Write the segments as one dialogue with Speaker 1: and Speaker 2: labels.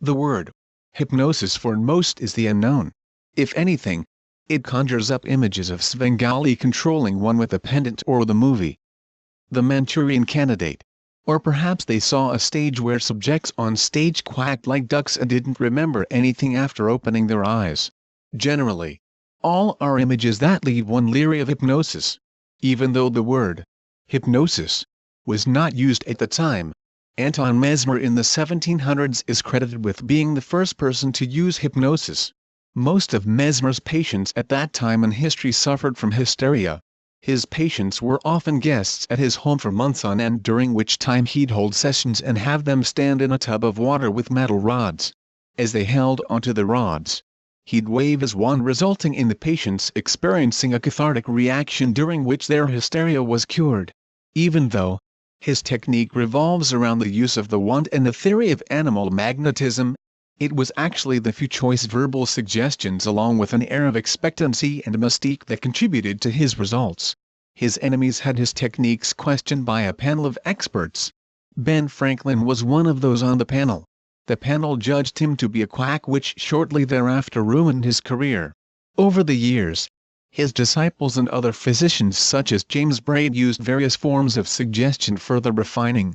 Speaker 1: The word hypnosis for most is the unknown. If anything, it conjures up images of Svengali controlling one with a pendant or the movie The Manchurian Candidate. Or perhaps they saw a stage where subjects on stage quacked like ducks and didn't remember anything after opening their eyes. Generally, all are images that lead one leery of hypnosis. Even though the word hypnosis was not used at the time, Anton Mesmer in the 1700s is credited with being the first person to use hypnosis. Most of Mesmer's patients at that time in history suffered from hysteria. His patients were often guests at his home for months on end, during which time he'd hold sessions and have them stand in a tub of water with metal rods. As they held onto the rods, he'd wave his wand, resulting in the patients experiencing a cathartic reaction during which their hysteria was cured. Even though his technique revolves around the use of the wand and the theory of animal magnetism, it was actually the few choice verbal suggestions along with an air of expectancy and mystique that contributed to his results. His enemies had his techniques questioned by a panel of experts. Ben Franklin was one of those on the panel. The panel judged him to be a quack, which shortly thereafter ruined his career. Over the years, his disciples and other physicians such as James Braid used various forms of suggestion, further defining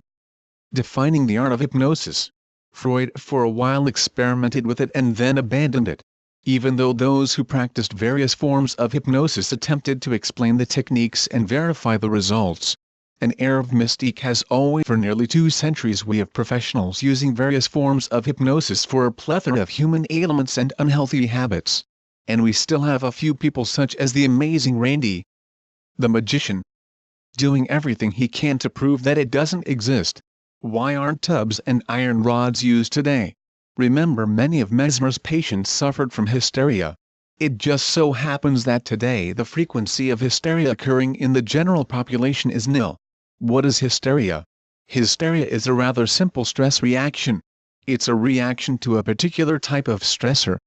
Speaker 1: the art of hypnosis. Freud for a while experimented with it and then abandoned it. Even though those who practiced various forms of hypnosis attempted to explain the techniques and verify the results, an air of mystique has always. For nearly 2 centuries we have professionals using various forms of hypnosis for a plethora of human ailments and unhealthy habits. And we still have a few people such as the amazing Randy, the magician, doing everything he can to prove that it doesn't exist. Why aren't tubs and iron rods used today? Remember, many of Mesmer's patients suffered from hysteria. It just so happens that today the frequency of hysteria occurring in the general population is nil. What is hysteria? Hysteria is a rather simple stress reaction. It's a reaction to a particular type of stressor.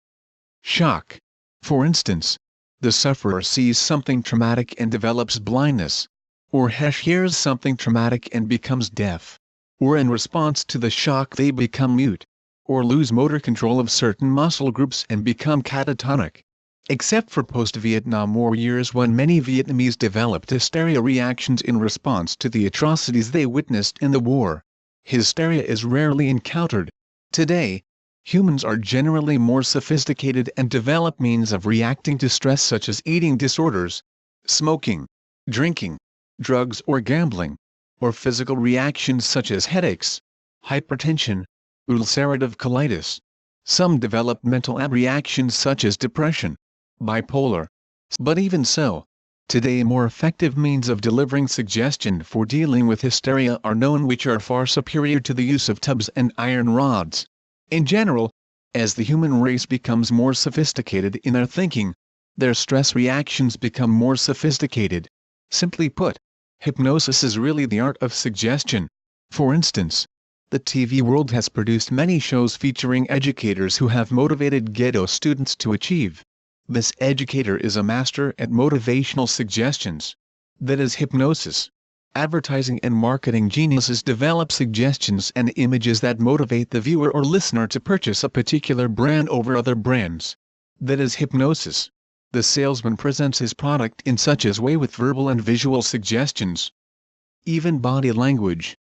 Speaker 1: Shock. For instance, the sufferer sees something traumatic and develops blindness. Or hears something traumatic and becomes deaf. Or in response to the shock they become mute. Or lose motor control of certain muscle groups and become catatonic. Except for post-Vietnam War years, when many Vietnamese developed hysteria reactions in response to the atrocities they witnessed in the war, hysteria is rarely encountered. Today, humans are generally more sophisticated and develop means of reacting to stress such as eating disorders, smoking, drinking, drugs or gambling, or physical reactions such as headaches, hypertension, ulcerative colitis. Some develop mental reactions such as depression, bipolar. But even so, today more effective means of delivering suggestion for dealing with hysteria are known, which are far superior to the use of tubs and iron rods. In general, as the human race becomes more sophisticated in their thinking, their stress reactions become more sophisticated. Simply put, hypnosis is really the art of suggestion. For instance, the TV world has produced many shows featuring educators who have motivated ghetto students to achieve. This educator is a master at motivational suggestions. That is hypnosis. Advertising and marketing geniuses develop suggestions and images that motivate the viewer or listener to purchase a particular brand over other brands. That is hypnosis. The salesman presents his product in such a way with verbal and visual suggestions, even body language,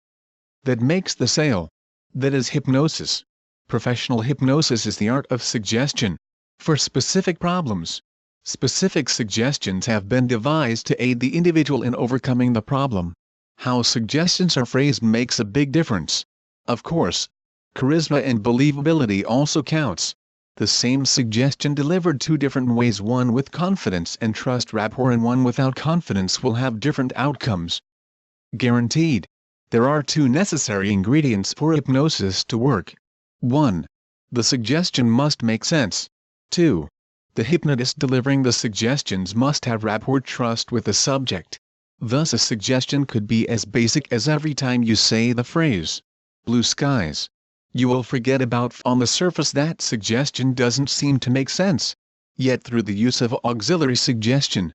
Speaker 1: that makes the sale. That is hypnosis. Professional hypnosis is the art of suggestion. For specific problems, specific suggestions have been devised to aid the individual in overcoming the problem. How suggestions are phrased makes a big difference. Of course, charisma and believability also counts. The same suggestion delivered 2 different ways, one with confidence and trust rapport and one without confidence, will have different outcomes. Guaranteed. There are 2 necessary ingredients for hypnosis to work. 1. The suggestion must make sense. 2. The hypnotist delivering the suggestions must have rapport, trust with the subject. Thus a suggestion could be as basic as every time you say the phrase, blue skies, you will forget about on the surface that suggestion doesn't seem to make sense. Yet through the use of auxiliary suggestion,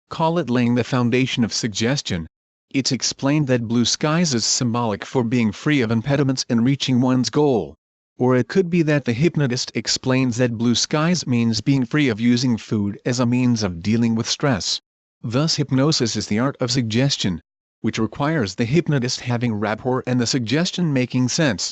Speaker 1: call it laying the foundation of suggestion, it's explained that blue skies is symbolic for being free of impediments in reaching one's goal. Or it could be that the hypnotist explains that blue skies means being free of using food as a means of dealing with stress. Thus hypnosis is the art of suggestion, which requires the hypnotist having rapport and the suggestion making sense.